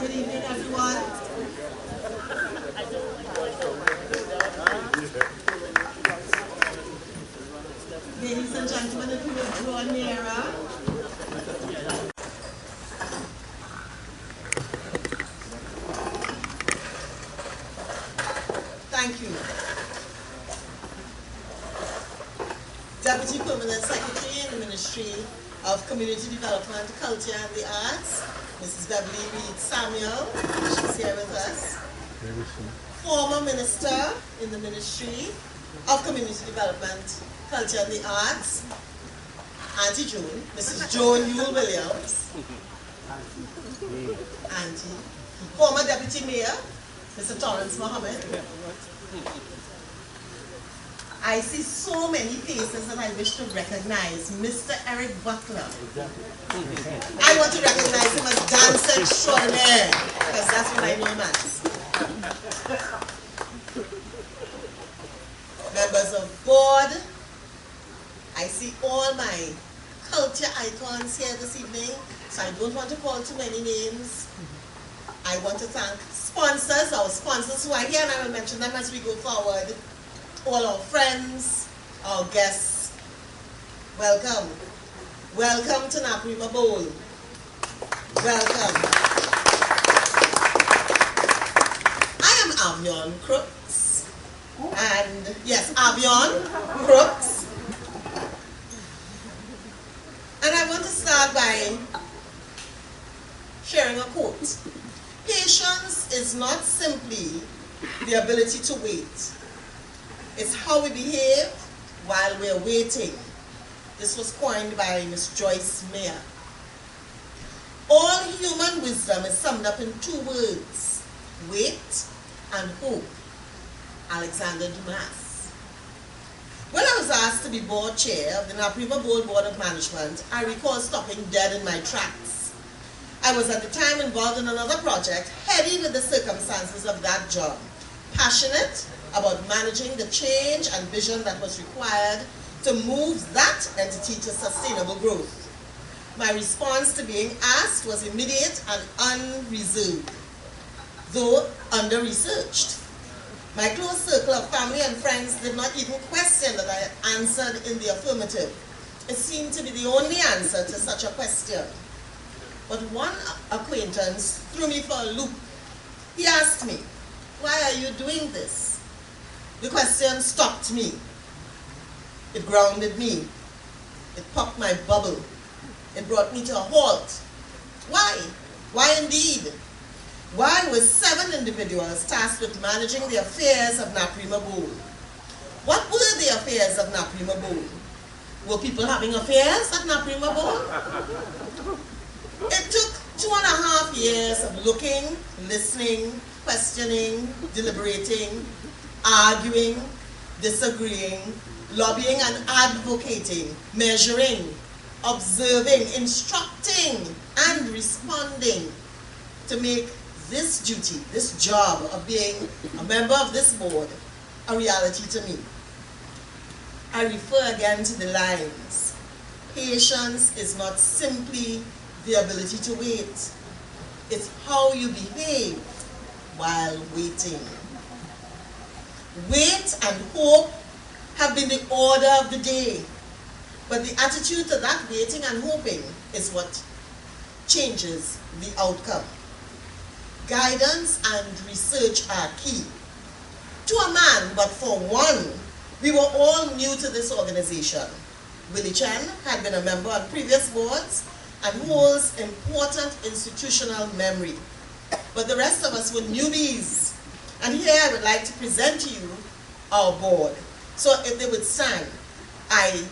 Good evening, everyone. Ladies and gentlemen, if you would draw nearer. Thank you. Deputy Permanent Secretary in the Ministry of Community Development, Culture and the Arts, Mrs. Beverly Reed Samuel, she's here with us. Former Minister in the Ministry of Community Development, Culture and the Arts, Auntie June, Mrs. Joan Yule Williams, Auntie. Former Deputy Mayor, Mr. Torrance Mohammed. I see so many faces that I wish to recognize. Mr. Eric Butler. I want to recognize him as dancer extraordinaire, because that's what I know him as. Members of board. I see all my culture icons here this evening, so I don't want to call too many names. I want to thank sponsors, our sponsors who are here, and I will mention them as we go forward. All our friends, our guests, welcome. Welcome to Naparima Bowl. Welcome. I am Avion Crooks. And yes, Avion Crooks. And I want to start by sharing a quote. Patience is not simply the ability to wait. It's how we behave while we're waiting. This was coined by Miss Joyce Meyer. All human wisdom is summed up in two words: wait and hope. Alexander Dumas. When I was asked to be board chair of the Naparima Board of Management, I recall stopping dead in my tracks. I was at the time involved in another project, heady with the circumstances of that job, passionate about managing the change and vision that was required to move that entity to sustainable growth. My response to being asked was immediate and unreserved, though under-researched. My close circle of family and friends did not even question that I answered in the affirmative. It seemed to be the only answer to such a question. But one acquaintance threw me for a loop. He asked me, "Why are you doing this?" The question stopped me. It grounded me. It popped my bubble. It brought me to a halt. Why? Why indeed? Why were 7 individuals tasked with managing the affairs of Naparima Bowl? What were the affairs of Naparima Bowl? Were people having affairs at Naparima Bowl? It took 2.5 years of looking, listening, questioning, deliberating, arguing, disagreeing, lobbying and advocating, measuring, observing, instructing, and responding to make this duty, this job of being a member of this board, a reality to me. I refer again to the lines. Patience is not simply the ability to wait. It's how you behave while waiting. Wait and hope have been the order of the day, but the attitude to that waiting and hoping is what changes the outcome. Guidance and research are key. To a man, but for one, we were all new to this organization. Willie Chen had been a member on previous boards and holds important institutional memory. But the rest of us were newbies. And here I would like to present to you our board. So if they would stand, I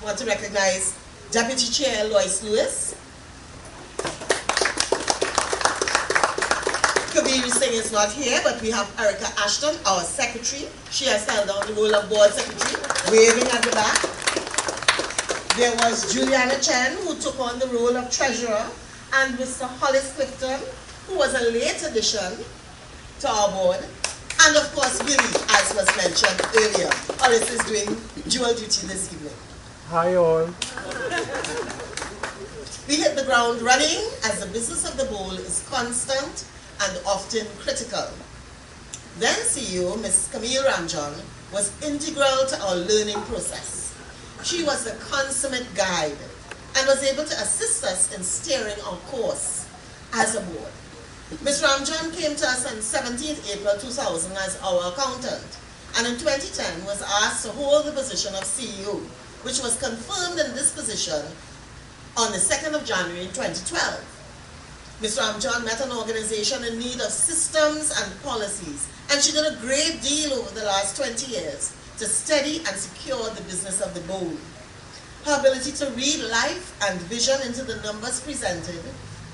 want to recognize Deputy Chair Lois Lewis. Kabir Singh is not here, but we have Erica Ashton, our secretary. She has held down the role of board secretary, waving at the back. There was Juliana Chen, who took on the role of treasurer, and Mr. Hollis Clifton, who was a late addition to our board, and of course Willie, as was mentioned earlier. Hollis is doing dual duty this evening. Hi all. We hit the ground running as the business of the bowl is constant and often critical. Then CEO, Ms. Camille Ramjan, was integral to our learning process. She was the consummate guide and was able to assist us in steering our course as a board. Ms. Ramjan came to us on 17th April 2000 as our accountant, and in 2010 was asked to hold the position of CEO, which was confirmed in this position on the 2nd of January 2012. Ms. Ramjan met an organization in need of systems and policies, and she did a great deal over the last 20 years to steady and secure the business of the bowl. Her ability to read life and vision into the numbers presented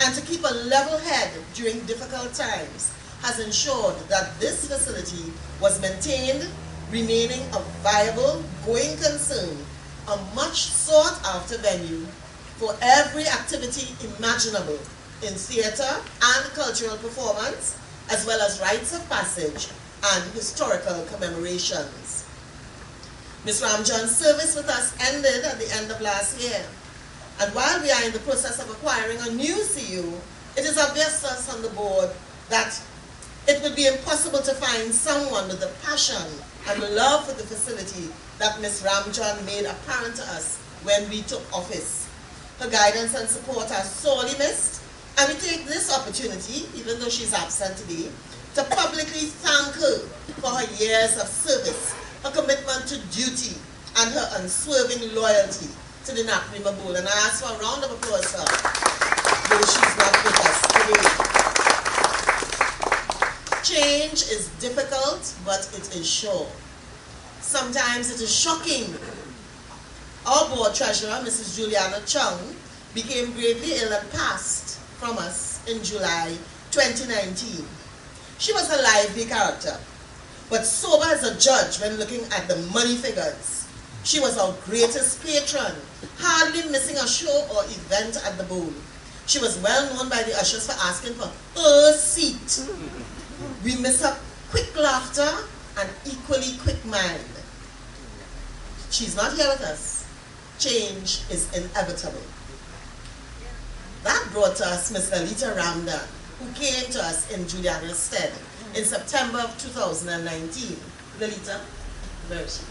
and to keep a level head during difficult times has ensured that this facility was maintained, remaining a viable, going concern, a much sought after venue for every activity imaginable in theatre and cultural performance, as well as rites of passage and historical commemorations. Ms. Ramjan's service with us ended at the end of last year, and while we are in the process of acquiring a new CEO, it is obvious to us on the board that it would be impossible to find someone with the passion and love for the facility that Ms. Ramjan made apparent to us when we took office. Her guidance and support are sorely missed, and we take this opportunity, even though she's absent today, to publicly thank her for her years of service, her commitment to duty, and her unswerving loyalty to the Naparima Bowl. And I ask for a round of applause for her, though she's not with us today. Change is difficult, but it is sure. Sometimes it is shocking. Our board treasurer, Mrs. Juliana Chung, became gravely ill and passed from us in July 2019. She was a lively character, but sober as a judge when looking at the money figures. She was our greatest patron, hardly missing a show or event at the bowl. She was well known by the ushers for asking for her seat. We miss her quick laughter and equally quick mind. She's not here with us. Change is inevitable. That brought us Ms. Lalita Ramdan, who came to us in Juliana's stead in September of 2019. Lalita, where is she?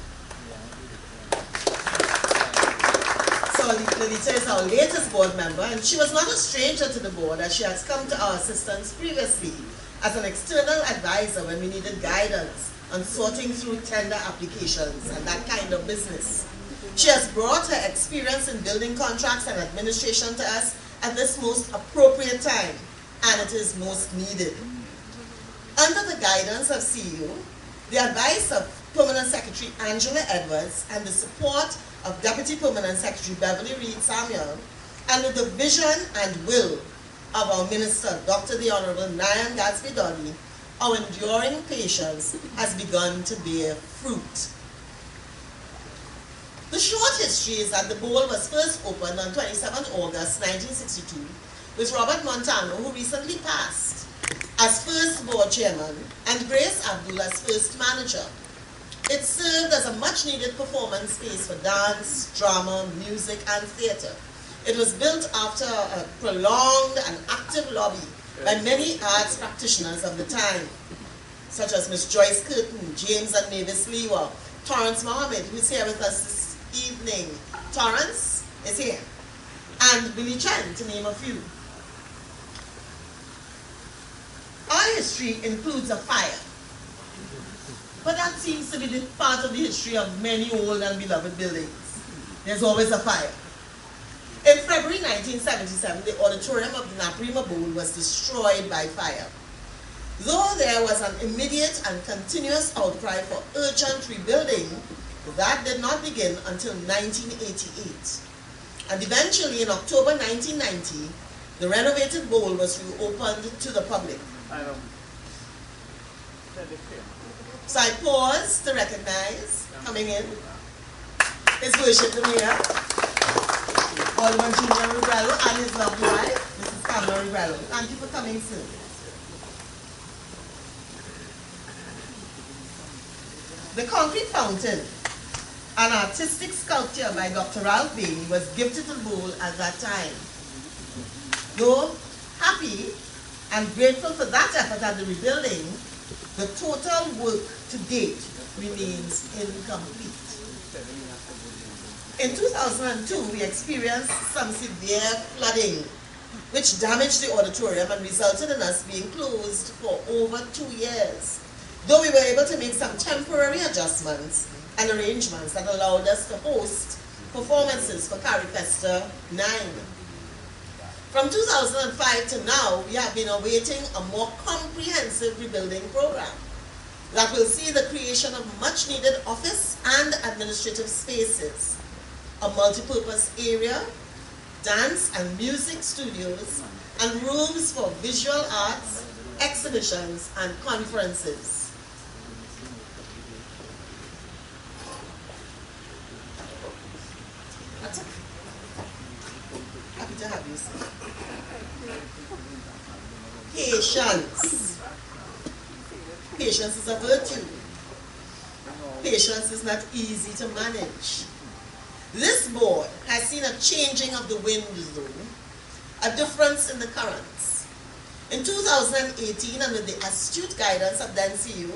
So Lalita is our latest board member, and she was not a stranger to the board, as she has come to our assistance previously as an external advisor when we needed guidance on sorting through tender applications and that kind of business. She has brought her experience in building contracts and administration to us at this most appropriate time, and it is most needed. Under the guidance of CEO, the advice of Permanent Secretary Angela Edwards, and the support of Deputy Permanent Secretary Beverly Reed Samuel, and with the vision and will of our Minister, Dr. the Honorable Nayan Gatsby Doddy, our enduring patience has begun to bear fruit. The short history is that the bowl was first opened on 27 August 1962 with Robert Montano, who recently passed, as first board chairman, and Grace Abdul as first manager. It served as a much-needed performance space for dance, drama, music, and theatre. It was built after a prolonged and active lobby by many arts practitioners of the time, such as Miss Joyce Curtin, James and Mavis Lewa, Torrance Mohammed, who's here with us this evening. Torrance is here. And Billy Chen, to name a few. Our history includes a fire, but that seems to be the part of the history of many old and beloved buildings. There's always a fire. In February 1977, the auditorium of the Naparima Bowl was destroyed by fire. Though there was an immediate and continuous outcry for urgent rebuilding, that did not begin until 1988. And eventually, in October 1990, the renovated bowl was reopened to the public. So I pause to recognize, coming in, His Worship the Mayor, Alderman Junia Regrello, and his lovely wife, Mrs. Pamela Regrello. Thank you for coming soon. The concrete fountain, an artistic sculpture by Dr. Ralph Bailey, was gifted to the bowl at that time. Though happy and grateful for that effort at the rebuilding, the total work to date remains incomplete. In 2002, we experienced some severe flooding, which damaged the auditorium and resulted in us being closed for over 2 years. Though we were able to make some temporary adjustments and arrangements that allowed us to host performances for Carifesta 9. From 2005 to now, we have been awaiting a more comprehensive rebuilding program that will see the creation of much needed office and administrative spaces, a multi-purpose area, dance and music studios, and rooms for visual arts, exhibitions, and conferences. Happy to have you, sir. Patience. Patience is a virtue. Patience is not easy to manage. This board has seen a changing of the wind zone, a difference in the currents. In 2018, and with the astute guidance of the NCU,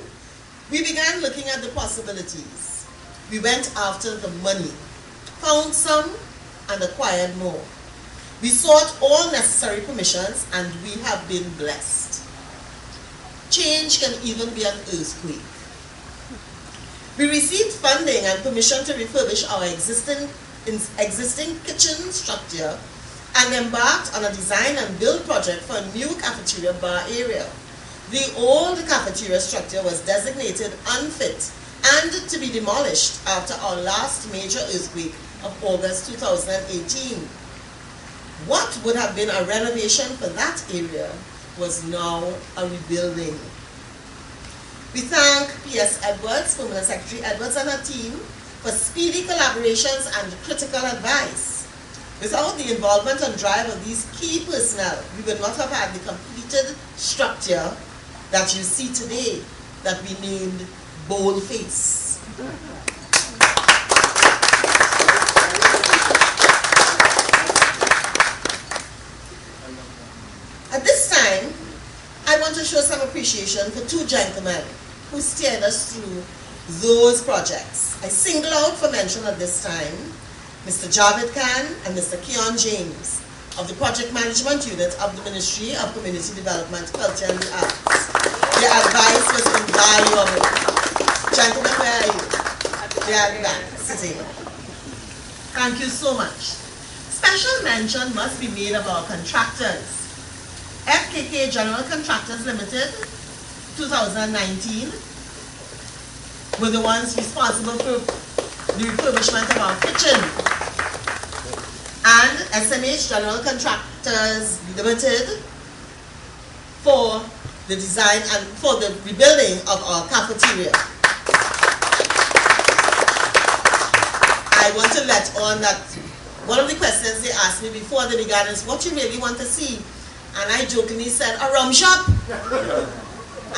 we began looking at the possibilities. We went after the money, found some, and acquired more. We sought all necessary permissions, and we have been blessed. Change can even be an earthquake. We received funding and permission to refurbish our existing kitchen structure and embarked on a design and build project for a new cafeteria bar area. The old cafeteria structure was designated unfit and to be demolished after our last major earthquake of August 2018. What would have been a renovation for that area was now a rebuilding. We thank P.S. Edwards, Permanent Secretary Edwards and her team for speedy collaborations and critical advice. Without the involvement and drive of these key personnel, we would not have had the completed structure that you see today that we named Boldface. At this time, I want to show some appreciation for two gentlemen who steered us through those projects. I single out for mention at this time Mr. Javed Khan and Mr. Keon James of the Project Management Unit of the Ministry of Community Development, Culture and the Arts. Their advice was invaluable. Gentlemen, where are you? They are at the back, sitting. Thank you so much. Special mention must be made of our contractors. FKK General Contractors Limited, 2019, were the ones responsible for the refurbishment of our kitchen. And SMH General Contractors Limited for the design and for the rebuilding of our cafeteria. I want to let on that one of the questions they asked me before they began is, what you really want to see? And I jokingly said, a rum shop.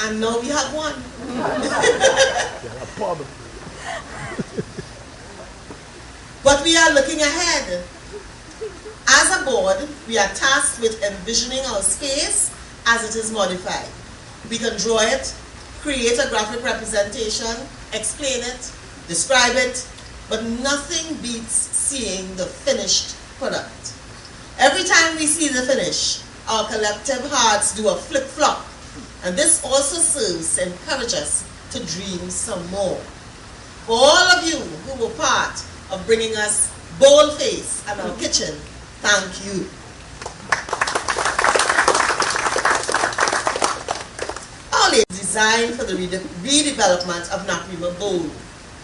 And now we have one. But we are looking ahead. As a board, we are tasked with envisioning our space as it is modified. We can draw it, create a graphic representation, explain it, describe it, but nothing beats seeing the finished product. Every time we see the finish, our collective hearts do a flip-flop, and this also serves to encourage us to dream some more. For all of you who were part of bringing us Boldface and our kitchen, thank you. All is designed for the redevelopment of Naparima Bowl.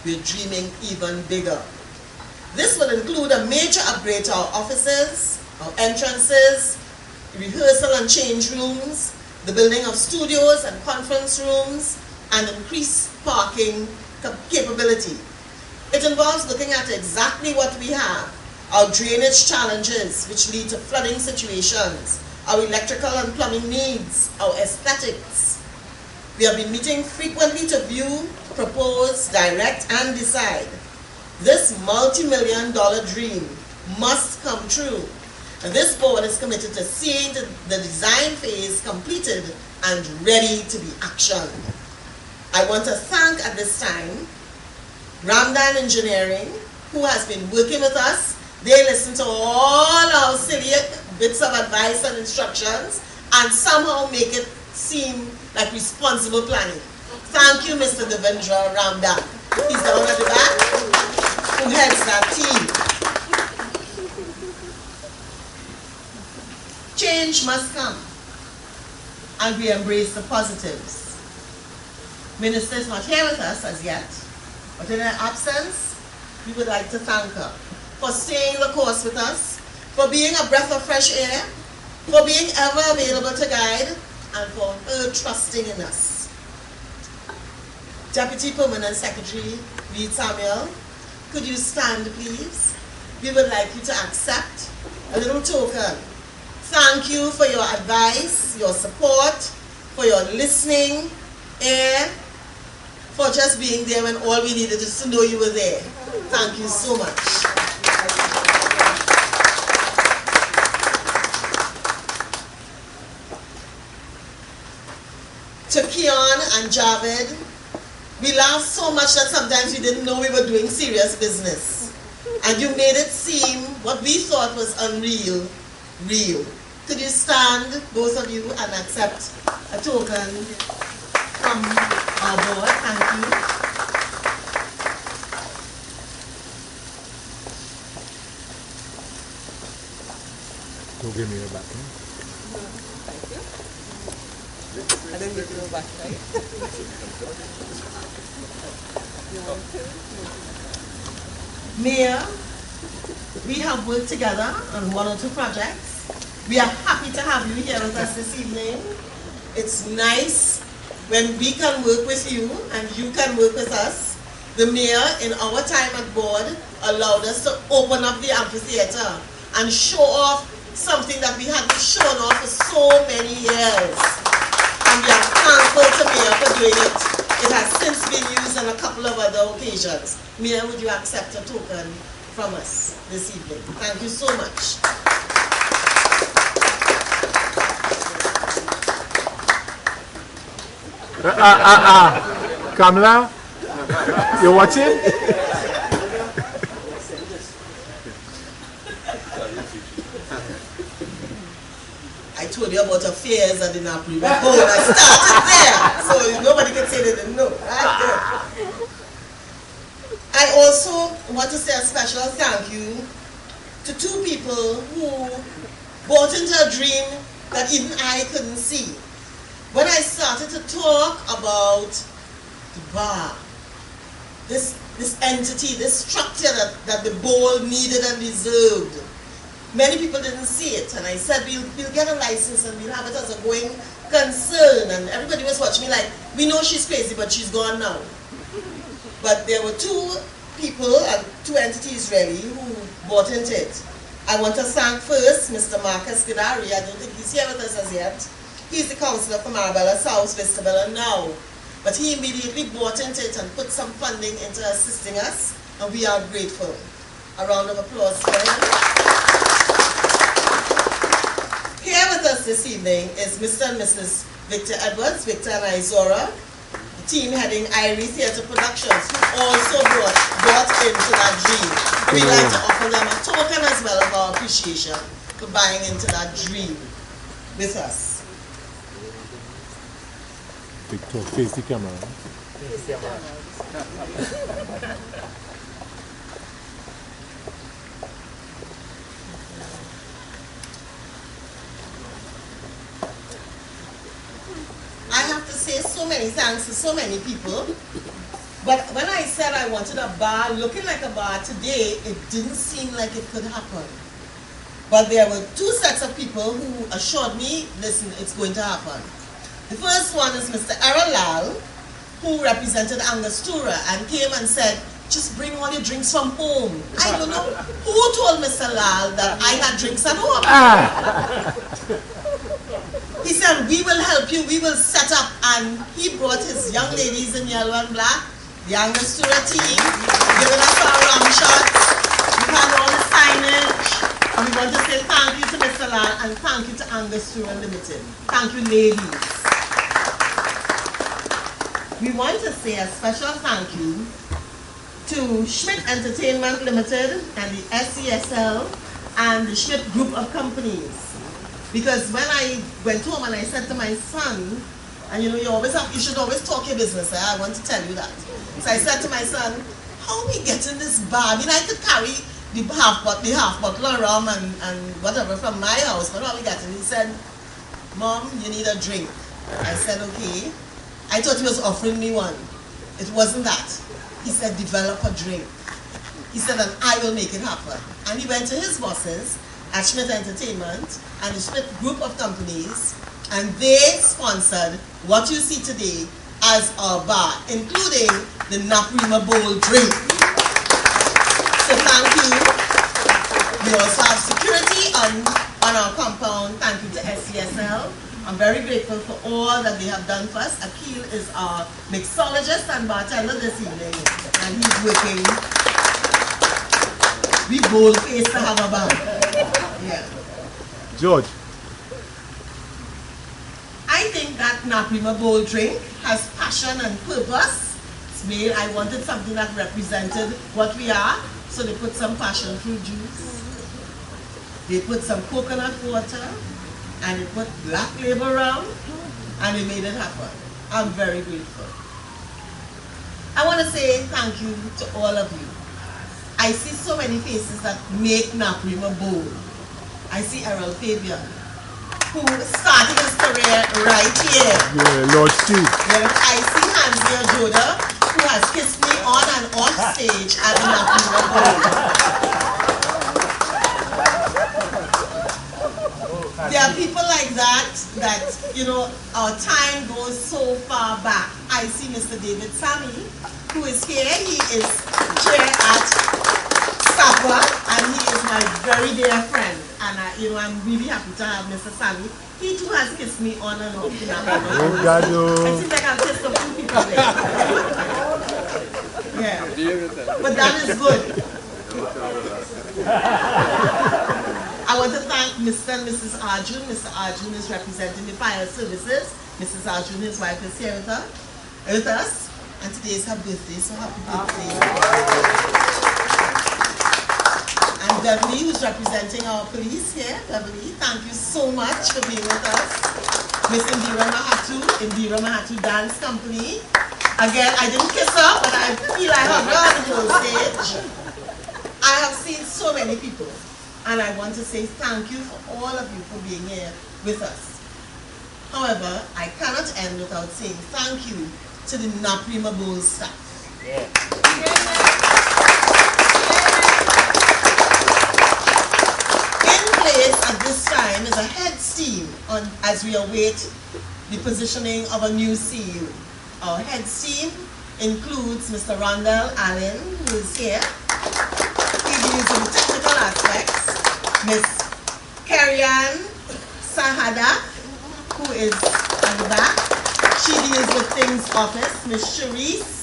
We're dreaming even bigger. This will include a major upgrade to our offices, our entrances, rehearsal and change rooms, the building of studios and conference rooms, and increased parking capability. It involves looking at exactly what we have, our drainage challenges which lead to flooding situations, our electrical and plumbing needs, our aesthetics. We have been meeting frequently to view, propose, direct, and decide. This multi-million-dollar dream must come true. And this board is committed to seeing the design phase completed and ready to be actioned. I want to thank at this time Ramdan Engineering, who has been working with us. They listen to all our silly bits of advice and instructions and somehow make it seem like responsible planning. Thank you, Mr. Devendra Ramdan. He's down at the back, who heads that team. Change must come, and we embrace the positives. Minister is not here with us as yet, but in her absence, we would like to thank her for staying the course with us, for being a breath of fresh air, for being ever available to guide, and for her trusting in us. Deputy Permanent Secretary Reed Samuel, could you stand, please? We would like you to accept a little token. Thank you for your advice, your support, for your listening, and for just being there when all we needed is to know you were there. Thank you so much. To Keon and Javed, we laughed so much that sometimes we didn't know we were doing serious business. And you made it seem what we thought was unreal, real. Could you stand, both of you, and accept a token from our board? Thank you. Don't give me your back. Thank you. I didn't give you your back, right? You want to? Mayor, we have worked together on 1 or 2 projects. We are happy to have you here with us this evening. It's nice when we can work with you and you can work with us. The mayor, in our time at board, allowed us to open up the amphitheater and show off something that we hadn't shown off for so many years. And we are thankful to Mayor for doing it. It has since been used on a couple of other occasions. Mayor, would you accept a token from us this evening? Thank you so much. Kamala, you watching? I told you about affairs at the Naparima board. I started there, so nobody can say they didn't know. Right? I also want to say a special thank you to 2 people who bought into a dream that even I couldn't see. When I started to talk about the bar, this entity, this structure that the board needed and deserved, many people didn't see it, and I said we'll get a license and we'll have it as a going concern, and everybody was watching me like, we know she's crazy, but she's gone now. But there were 2 people and 2 entities really who bought into it. I want to thank first Mr. Marcus Gidari. I don't think he's here with us as yet. He's the councillor for Marabella South, Vistabella now. But he immediately bought into it and put some funding into assisting us, and we are grateful. A round of applause for him. Here with us this evening is Mr. and Mrs. Victor Edwards, Victor and Izora, the team heading Irie Theatre Productions, who also bought into that dream. We'd like to offer them a token as well of our appreciation for buying into that dream with us. Victor, face the camera. Face the camera. I have to say so many thanks to so many people. But when I said I wanted a bar looking like a bar today, it didn't seem like it could happen. But there were 2 sets of people who assured me, listen, it's going to happen. The first one is Mr. Errol Lal, who represented Angostura and came and said, just bring all your drinks from home. I don't know who told Mr. Lal that I had drinks at home. He said, we will help you, we will set up. And he brought his young ladies in yellow and black, the Angostura team, giving us our rum shots. We had all the signage. And we want to say thank you to Mr. Lal and thank you to Angostura Limited. Thank you, ladies. We want to say a special thank you to Schmidt Entertainment Limited and the SCSL and the Schmidt Group of Companies. Because when I went home and I said to my son, and you know, you should always talk your business, I want to tell you that. So I said to my son, how are we getting this bar? I mean, I could carry the half bottle of rum and whatever from my house, but how are we getting? He said, Mom, you need a drink. I said, okay. I thought he was offering me one. It wasn't that. He said, develop a drink. He said, and I will make it happen. And he went to his bosses at Schmidt Entertainment and the Schmidt Group of Companies, and they sponsored what you see today as our bar, including the Naparima Bowl drink. So thank you. We also have security on our compound. Thank you to SCSL. I'm very grateful for all that they have done for us. Akil is our mixologist and bartender this evening, and he's working. We bold-faced to have a bar. Yeah. George. I think that Naparima Bowl drink has passion and purpose. It's made, I wanted something that represented what we are, so they put some passion fruit juice, they put some coconut water, and they put black label rum, and they made it happen. I'm very grateful. I want to say thank you to all of you. I see so many faces that make Naparima Bowl. I see Errol Fabian, who started his career right here. Yeah, Lord Steve. Yes, I see Hansia Joda, who has kissed me on and off stage at the Naparima Bowl. There are people like that, you know, our time goes so far back. I see Mr. David Sammy, who is here. He is chair at Supper, and he is my very dear friend. And you know, I'm really happy to have Mr. Sammy. He too has kissed me on and off. I seem like I've kissed a few people there. Yeah. But that is good. I want to thank Mr. and Mrs. Arjun. Mr. Arjun is representing the fire services. Mrs. Arjun, his wife, is here with us. And today is her birthday, so happy birthday. And Beverly, who's representing our police here. Beverly, thank you so much for being with us. Miss Indira Mahatu Dance Company. Again, I didn't kiss her, but I feel I have her on the whole stage. I have seen so many people. And I want to say thank you for all of you for being here with us. However, I cannot end without saying thank you to the Naparima Bowl staff. Yeah. In place at this time is a head steam as we await the positioning of a new CEO. Our head steam includes Mr. Rondell Allen, who is here. He deals with the technical aspects. Miss Carrie-Ann Sahada, who is at the back. She deals with things office. Miss Cherise,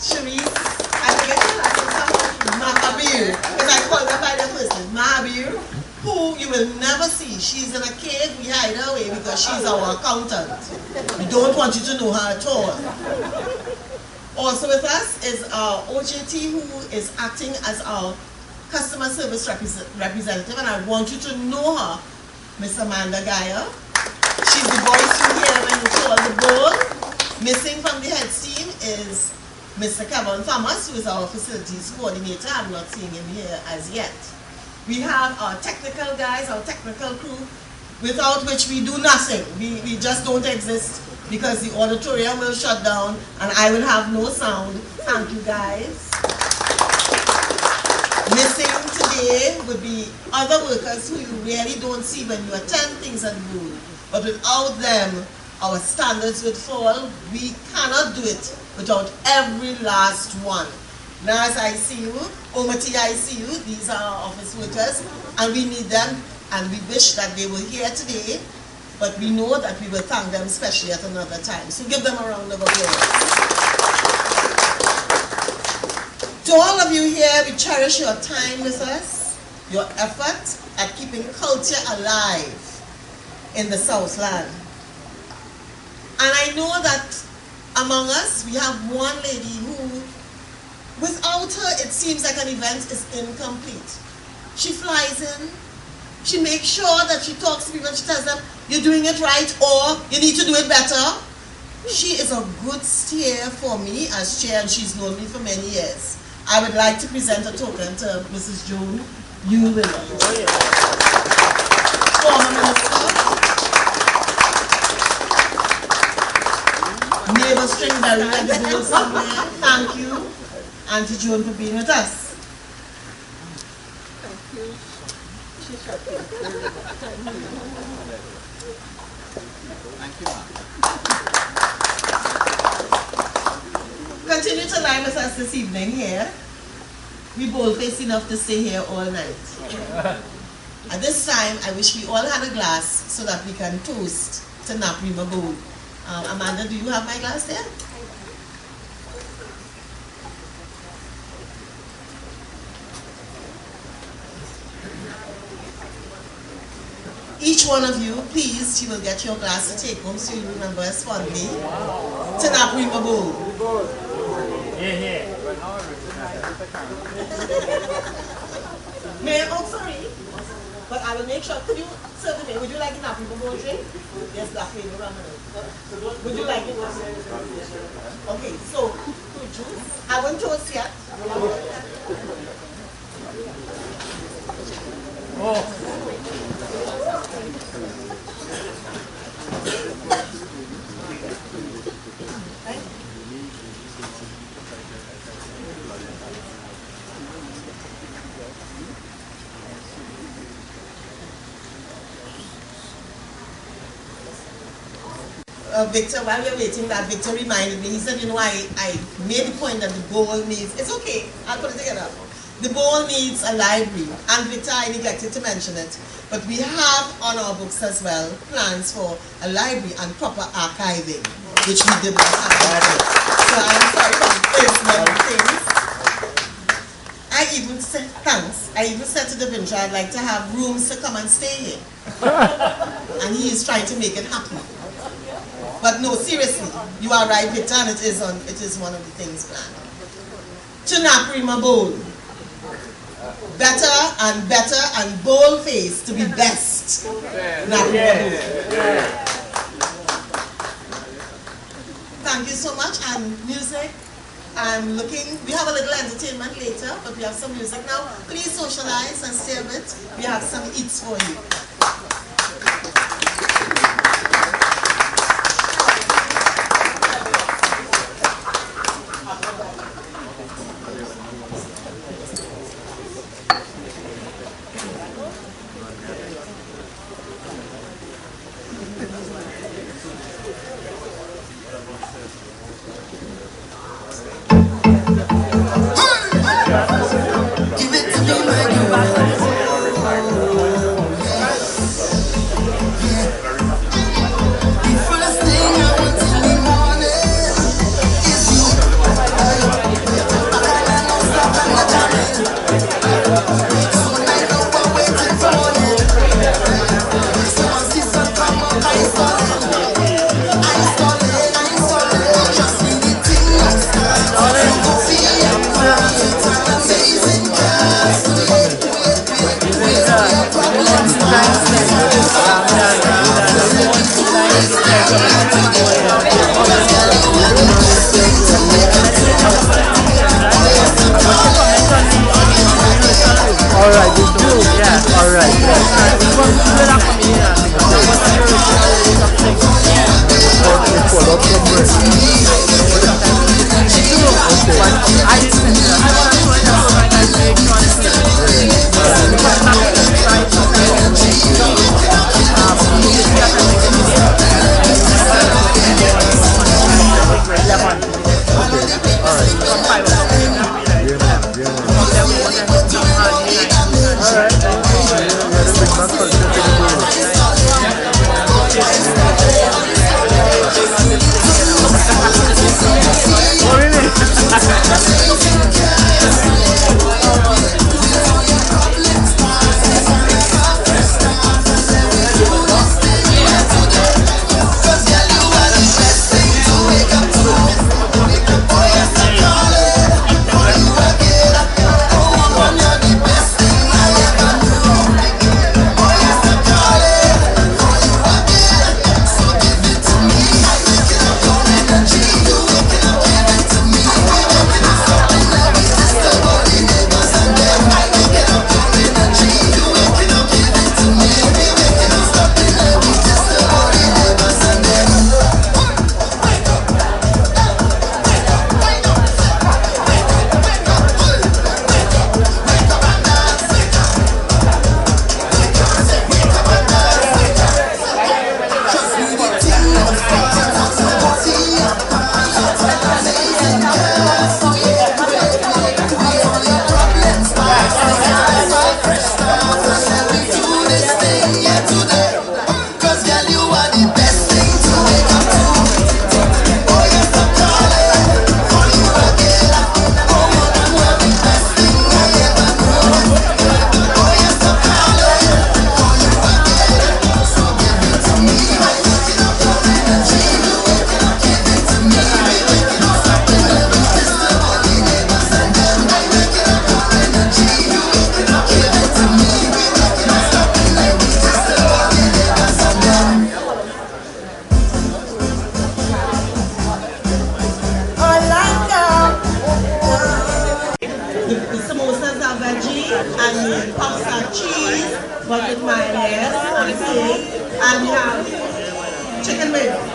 I forget her last name, Mahabir, because I call her by their first name, Mahabir, who you will never see. She's in a cave, we hide her away because she's our accountant. We don't want you to know her at all. Also with us is our OJT, who is acting as our customer service representative, and I want you to know her, Miss Amanda Geyer. She's the voice you hear when you call the bowl. Missing from the head team is Mr. Kevin Thomas, who is our facilities coordinator. I'm not seeing him here as yet. We have our technical guys, our technical crew, without which we do nothing. We just don't exist because the auditorium will shut down and I will have no sound. Thank you, guys. Missing today would be other workers who you really don't see when you attend things at the bowl. But without them, our standards would fall. We cannot do it without every last one. Now, as I see you, Omati, I see you, these are our office workers, and we need them, and we wish that they were here today, but we know that we will thank them especially at another time. So give them a round of applause. To all of you here, we cherish your time with us. your effort at keeping culture alive in the Southland. And I know that among us, we have one lady who, without her, it seems like an event is incomplete. She flies in, she makes sure that she talks to people, she tells them, you're doing it right, or you need to do it better. She is a good steer for me as chair, and she's known me for many years. I would like to present a token to Mrs. Joan Williams. Former Minister. Neighbor Stringberry at the board somewhere. Thank you, Auntie Joan, for being with us. Thank you. Thank you, ma'am. Continue to lie with us this evening here. We bold-faced enough to stay here all night. At this time, I wish we all had a glass so that we can toast to Naparima Bowl. Amanda, do you have my glass there? Each one of you, please, you will get your glass to take home so you remember us fondly. To Naparima Bowl. Mayor, oh sorry, but I will make sure. Could you serve the mayor? Would you like an Naparima Bowl drink? Yes, that way, would you like it? Okay, so fruit juice. I won't toast yet. Victor, while we are waiting, that Victor reminded me, he said, you know, I made the point that the bowl needs, it's okay, I'll put it together. The bowl needs a library, and Victor, I neglected to mention it, but we have on our books as well plans for a library and proper archiving, which we did not have. So I'm sorry for the personal things. I even said, thanks, I even said to Davinja, I'd like to have rooms to come and stay here. And he is trying to make it happen. But no, seriously, you are right, Victor, and it is one of the things planned. To Naparima Bowl. Better and bold-faced to be best. Naparima Bowl. Thank you so much. And music, I'm looking, we have a little entertainment later, but we have some music now. Please socialize and stay a bit. We have some eats for you. Give it to me, my girl. Pasta cheese, but with mayonnaise and steak, and we have chicken wings.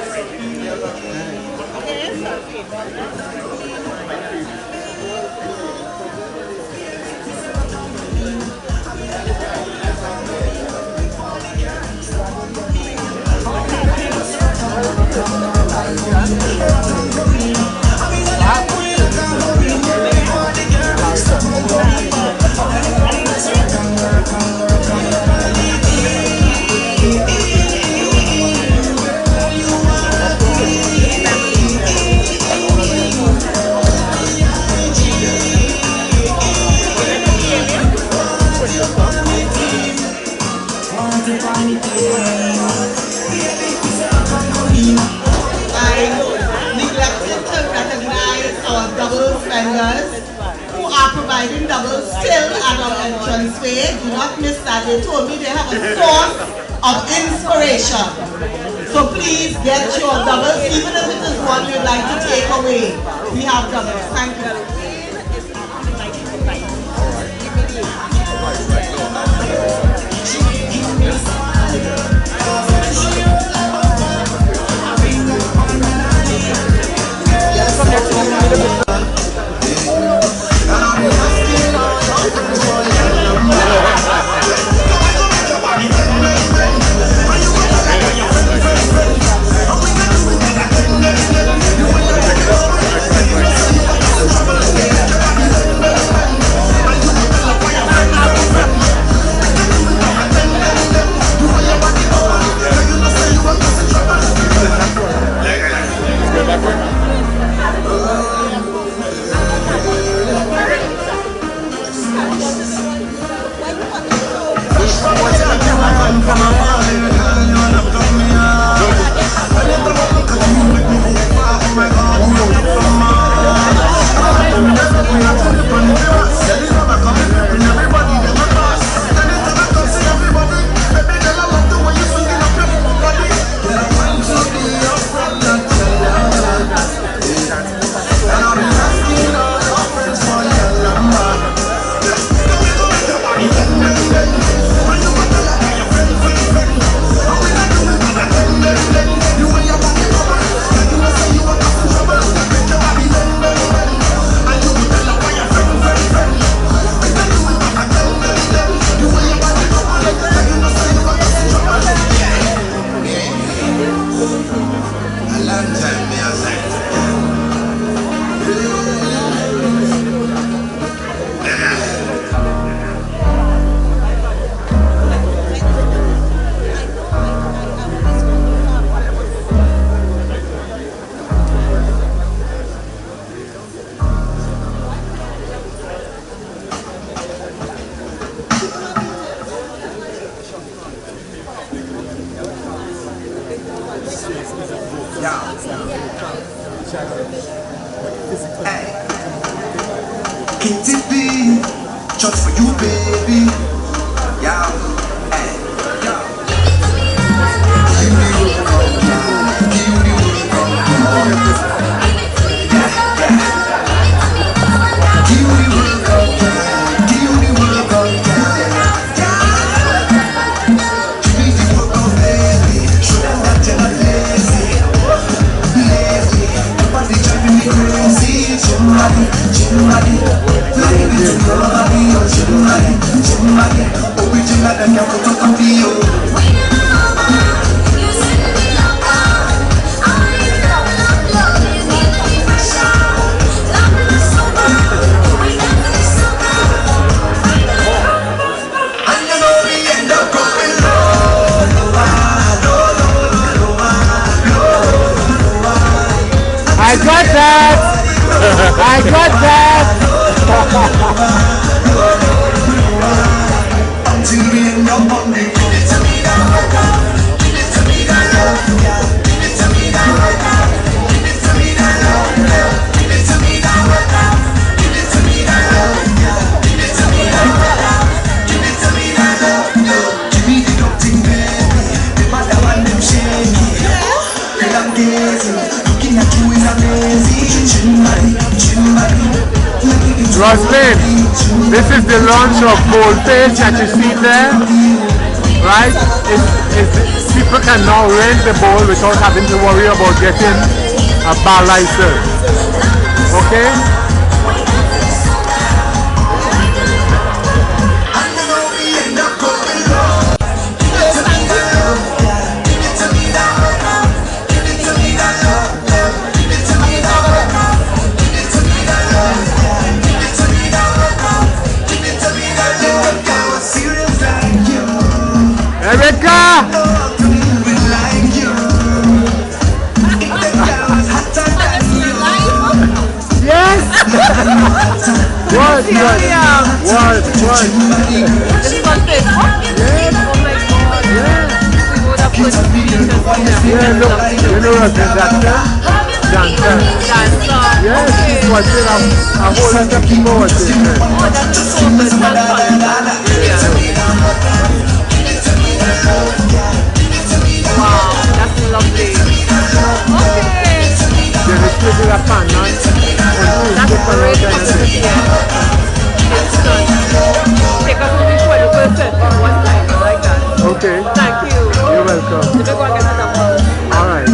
Who are providing doubles still at our entranceway. Do not miss that. They told me they have a source of inspiration. So please get your doubles, even if it is one you'd like to take away. We have doubles. Thank you. Looking at you is amazing. Roslyn, this is the launch of Goldfish that you see there, right? People can now rent the bowl without having to worry about getting a bar license. Okay? Erica! Yes! What? This is on Facebook? Yes. Oh my god. Yes. We would have put pictures on there. Yeah, look, you know what dancer? Dancer. Yes, she's watching a whole lot of people watching her. Oh, that's so good. Wow, that's lovely. Okay. Then it's little a pan, man. That's great possibility. Clifton. Take us moving 20% on one time. I like that. Okay. Thank you. You're welcome. Let me go and get the number. All right.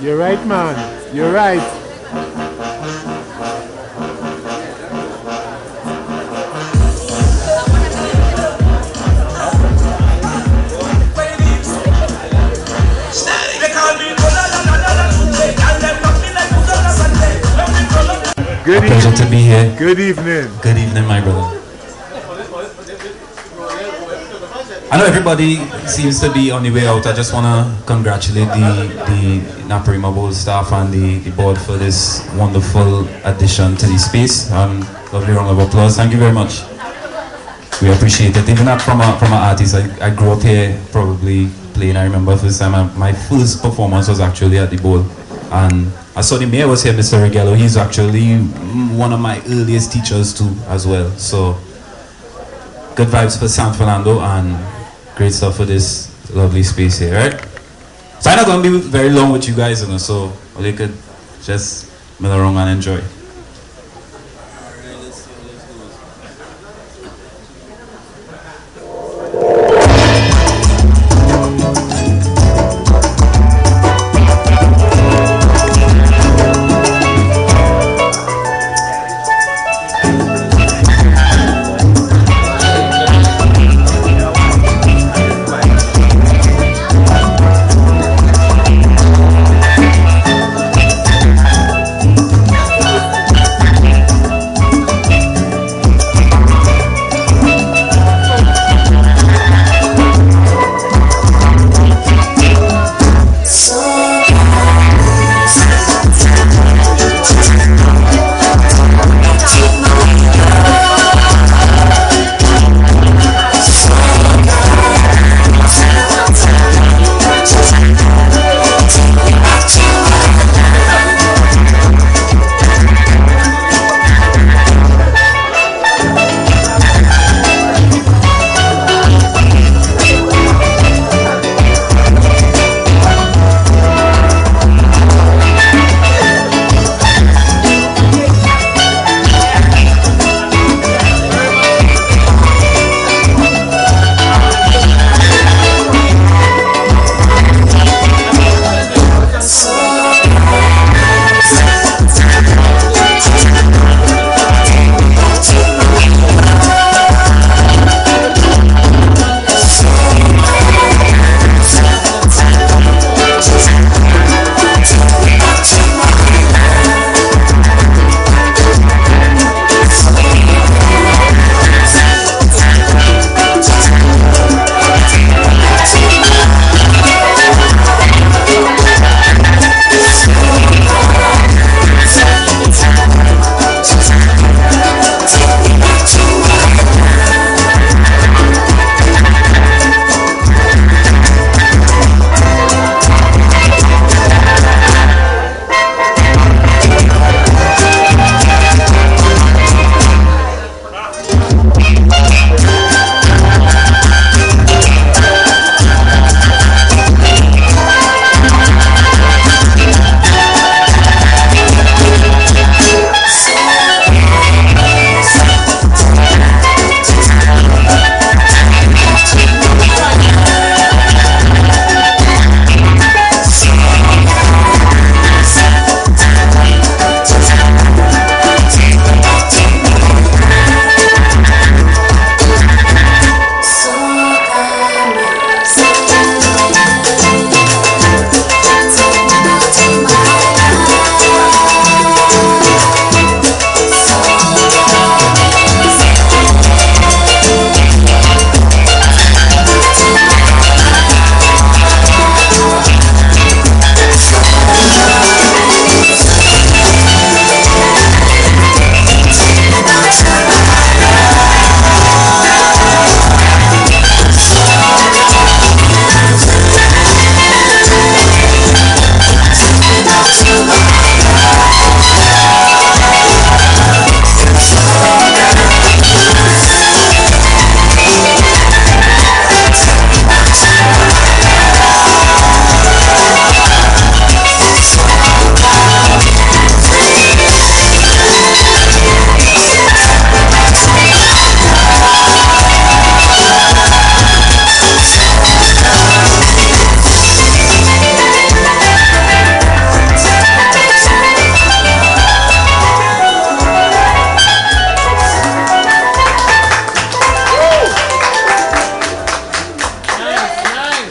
You're right, man. You're right. Good evening. Pleasure to be here. Good evening. Good evening, my brother. I know everybody seems to be on the way out. I just want to congratulate the Naparima Bowl staff and the board for this wonderful addition to the space. Lovely round of applause. Thank you very much. We appreciate it. Even from an artist, I grew up here probably playing. I remember first time my first performance was actually at the bowl, and I saw the mayor was here, Mr. Regrello. He's actually one of my earliest teachers too, as well. So good vibes for San Fernando and great stuff for this lovely space here, right? So I'm not going to be very long with you guys, you know, so you could just mill around and enjoy.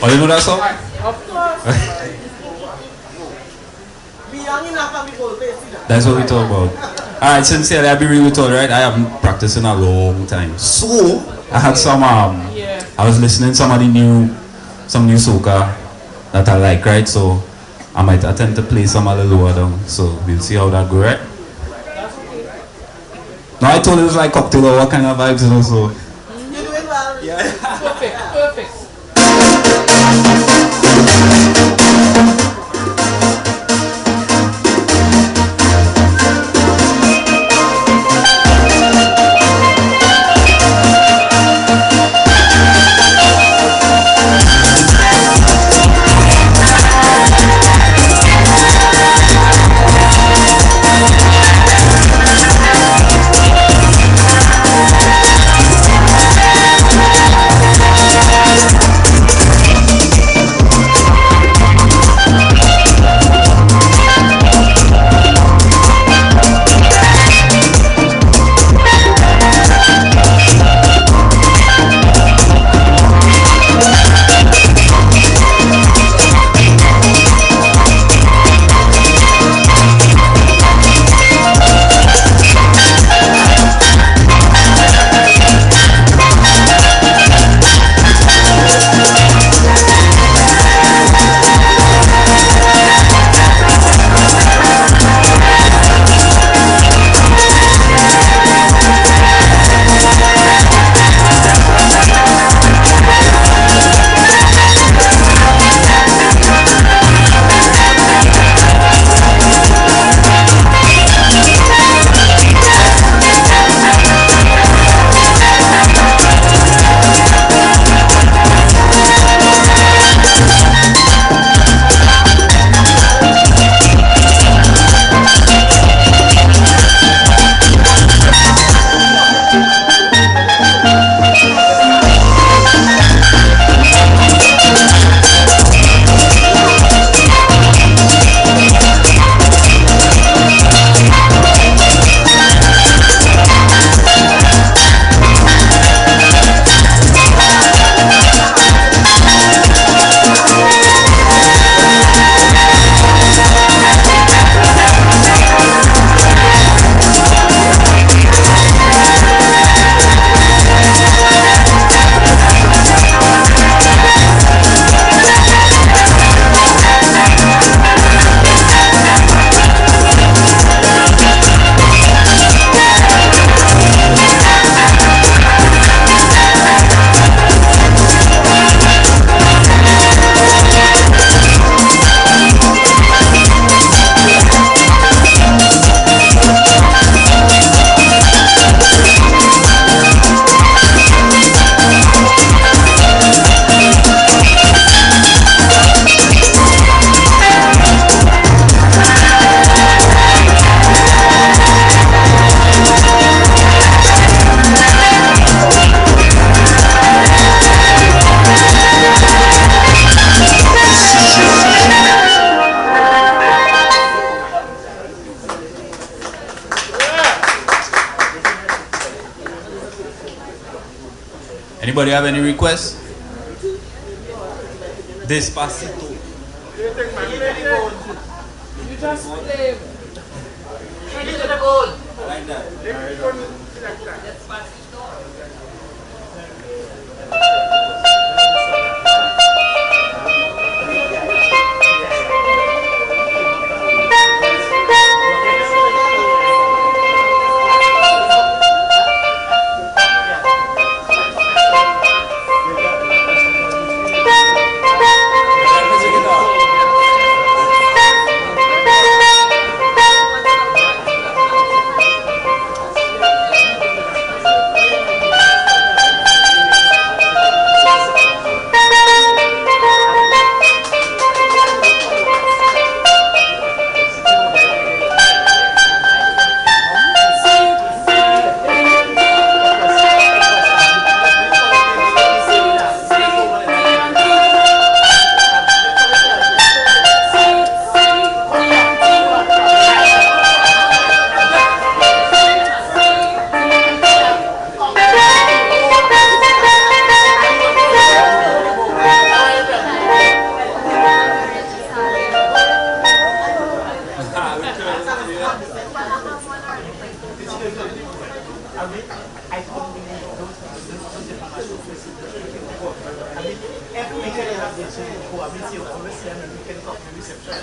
Oh, you know that song? Of course. Be young enough and be old, That's what we talk about. Alright, sincerely, I'll be real with you, right? I haven't practiced in a long time. So, I had some, I was listening to some new soca that I like, right? So, I might attempt to play some a little lower down. So, we'll see how that go, right? No, I told it was like cocktail or what kind of vibes, you know, so. You're doing well. Yeah. Perfect, perfect. Anybody have any requests? Despacito. You just play. I like that. I couldn't believe those diplomats who I mean, every weekend I have this show. I mean, you always see them in weekend of the reception.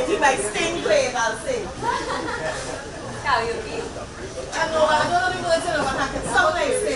Making my sting great, I'll say. How you feel? I know, I don't know the words, but I can sound like say.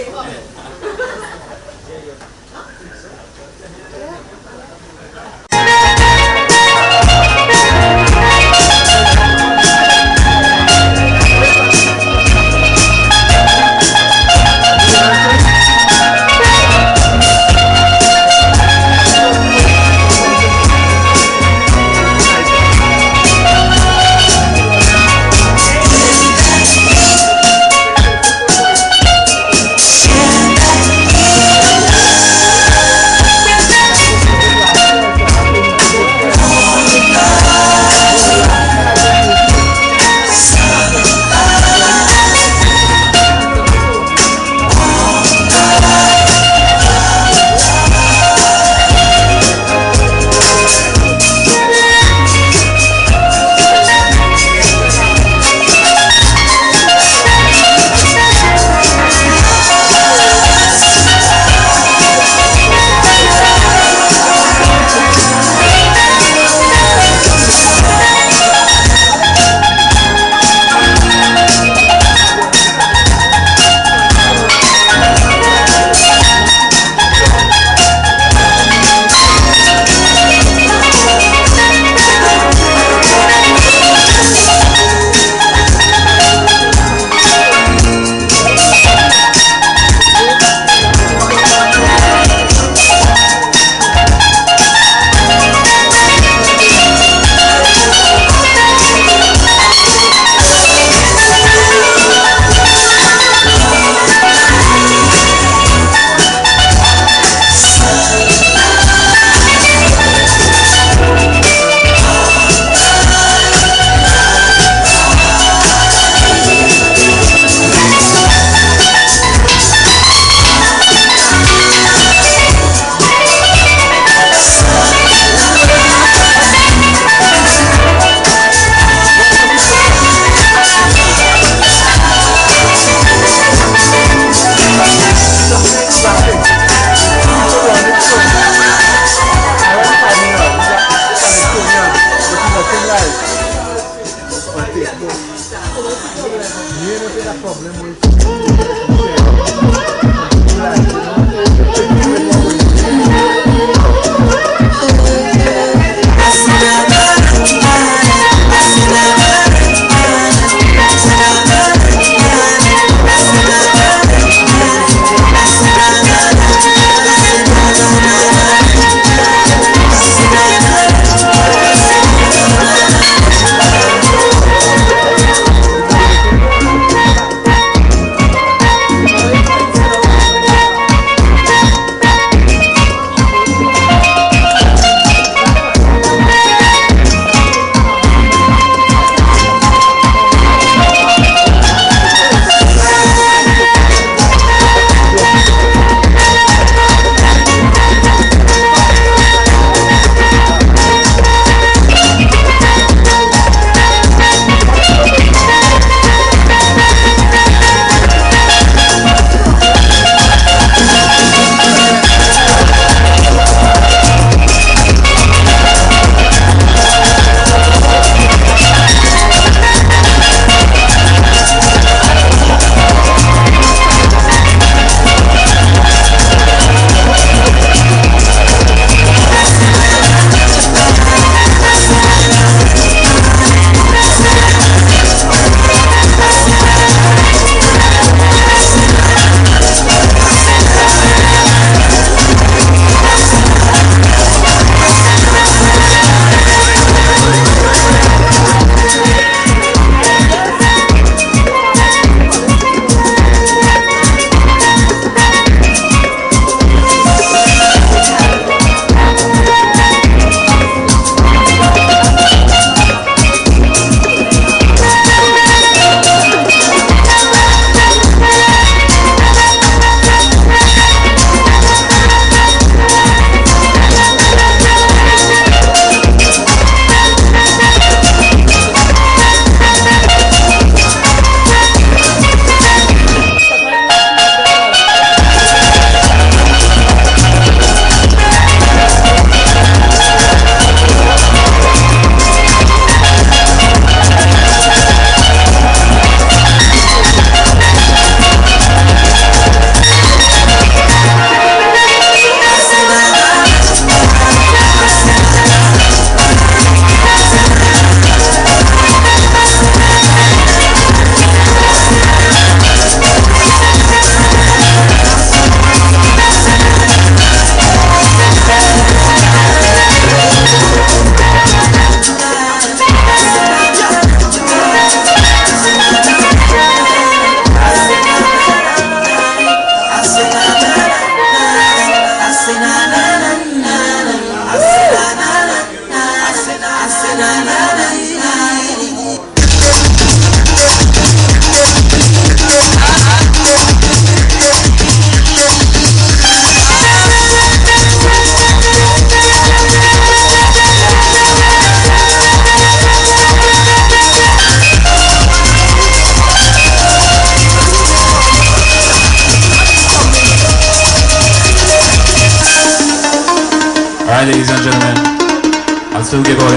I'll still give all a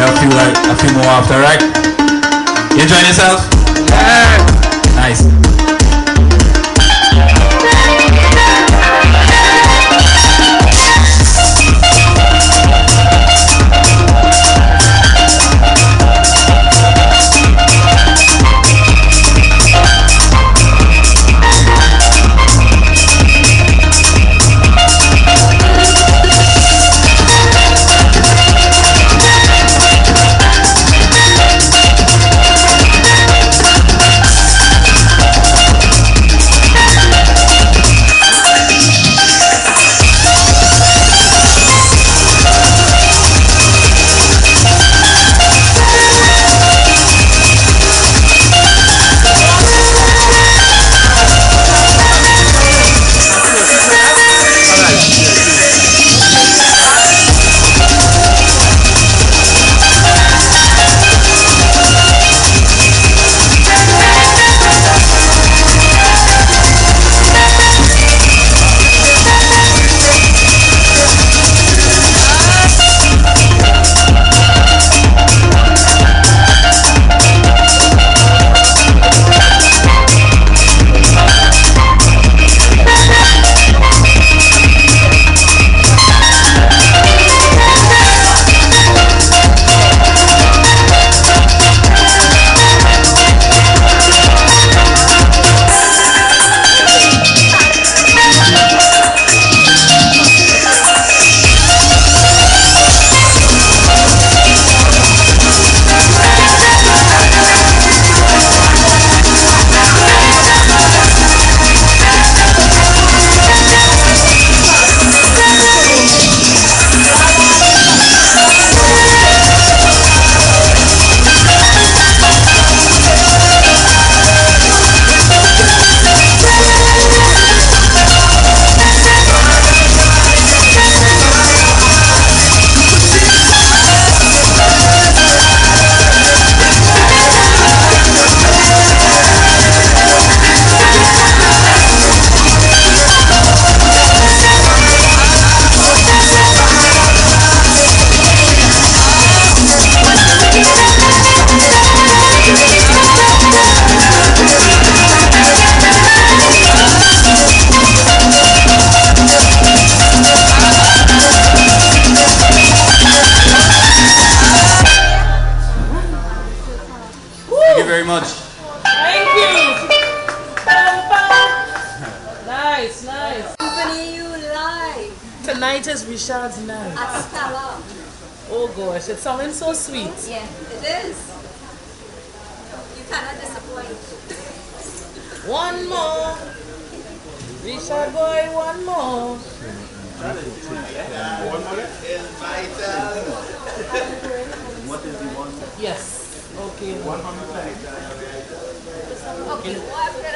few more after, right? You enjoying yourself? Yeah. Nice. Tonight is Richard's night. At Stella. Oh gosh, it's sounding so sweet. Yeah, it is. You cannot disappoint. One more. Richard boy, one more. Yes. Okay. Okay, what I'm gonna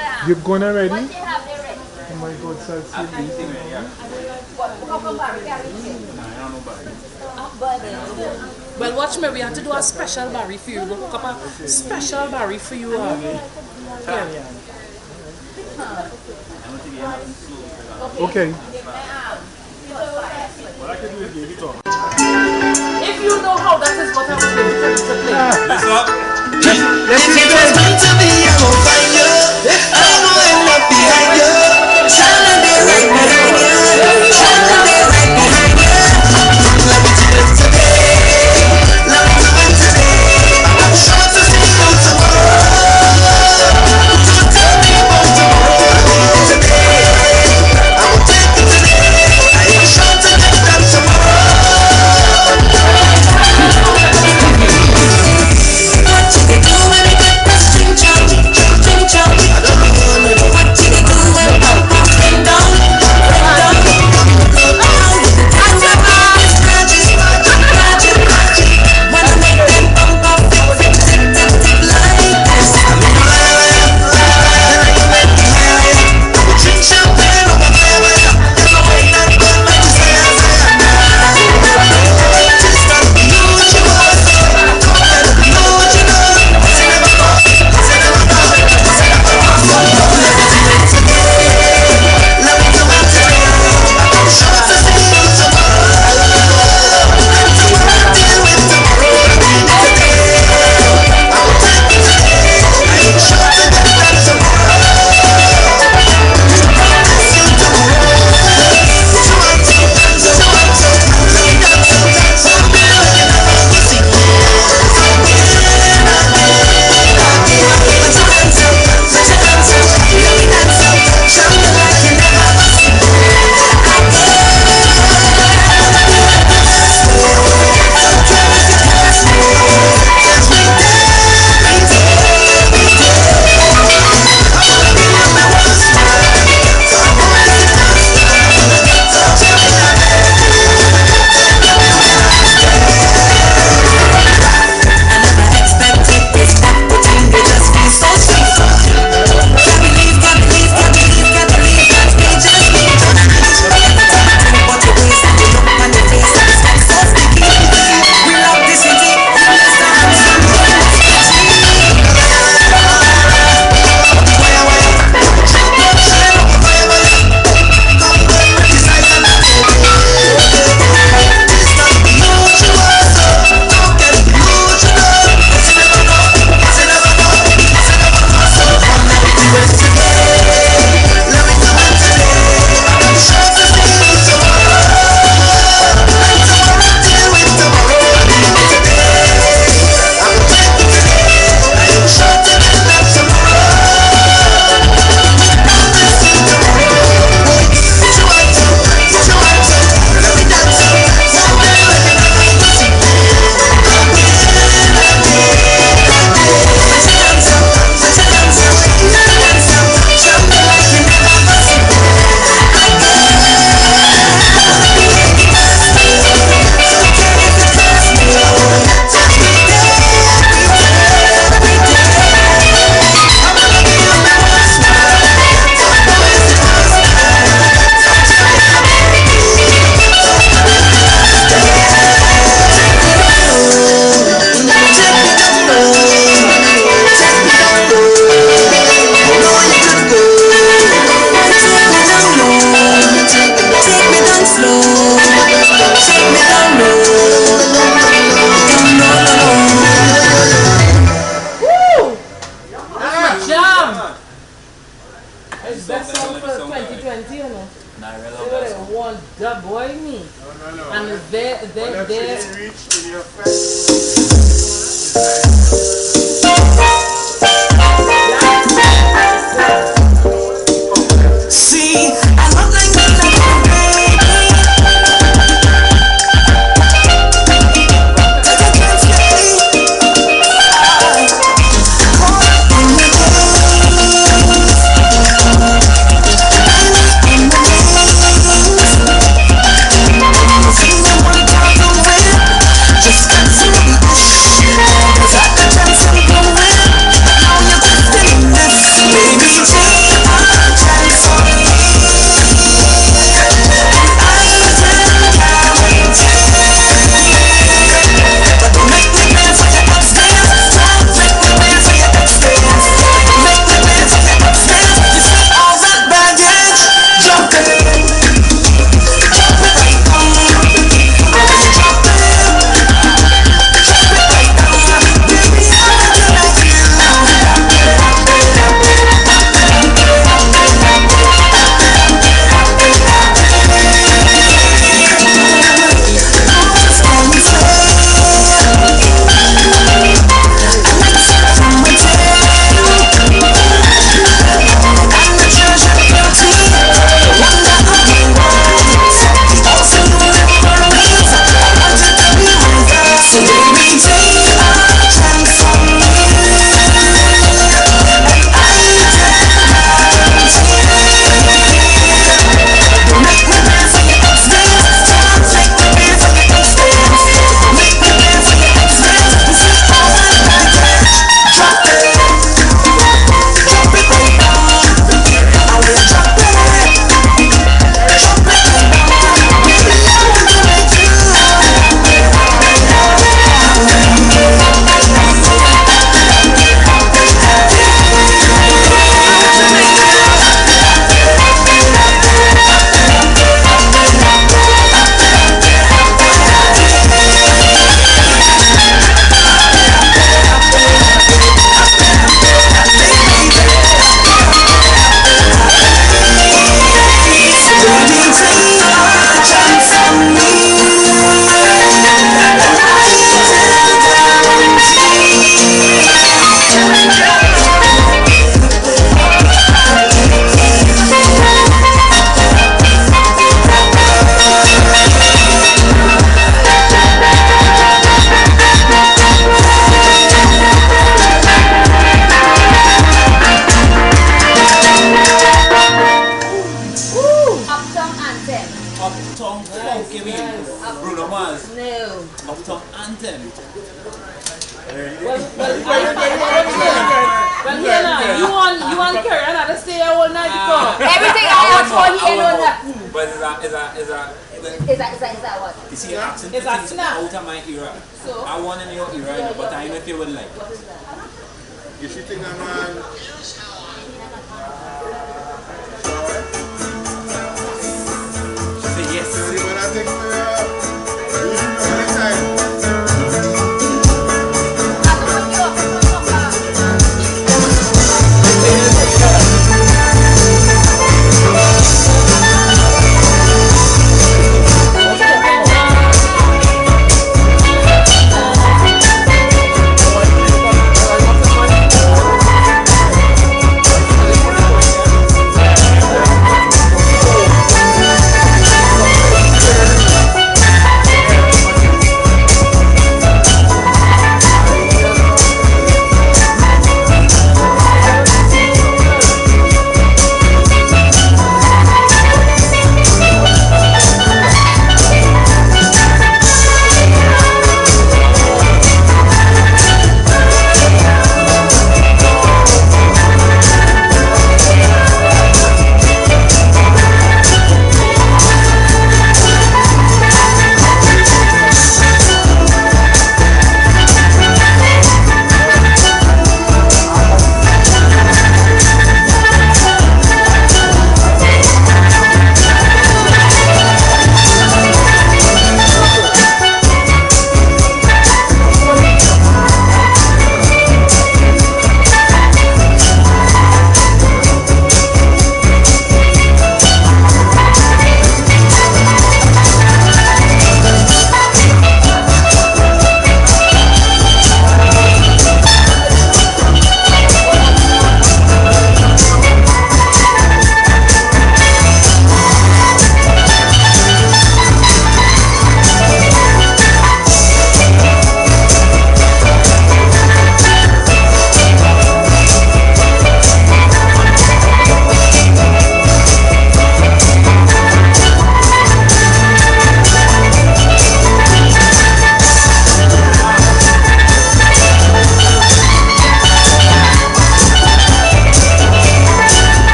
have? You're going already? What do you have there ready? Oh my God, so I'll see you. Well, watch me. We have to do a special barry for you. We'll hook up a special barry for you. Okay. If you know how that is what I was going to play. Let's up. Let's If it was meant to be, I will find you. I will end up behind you. Shining there right behind you. Shining there right behind you. Let me do it today. Let me do it today. I'm sure to see you tomorrow. Don't tell me about tomorrow. Today, I will take it today. I am sure to get that tomorrow. What you can do when you get the string jump?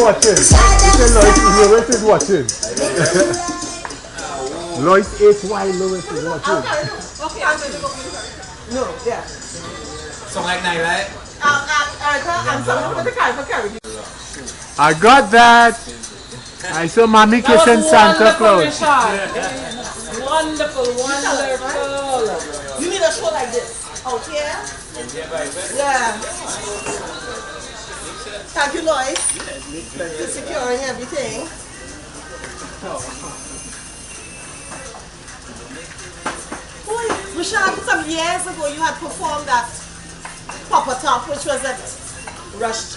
watching. Lois is watching. Lois H.Y. Lewis is watching. Okay, I'm going to go. No, yeah. Song like night, right? I'm sorry for the car for carrying. I got that. I saw Mommy kissing Santa Claus. Wonderful, wonderful. You need a show like this. Out here? Yeah. Thank you, Lois, for securing everything. Boy, Richard, some years ago you had performed that Papa Top, which was at Rush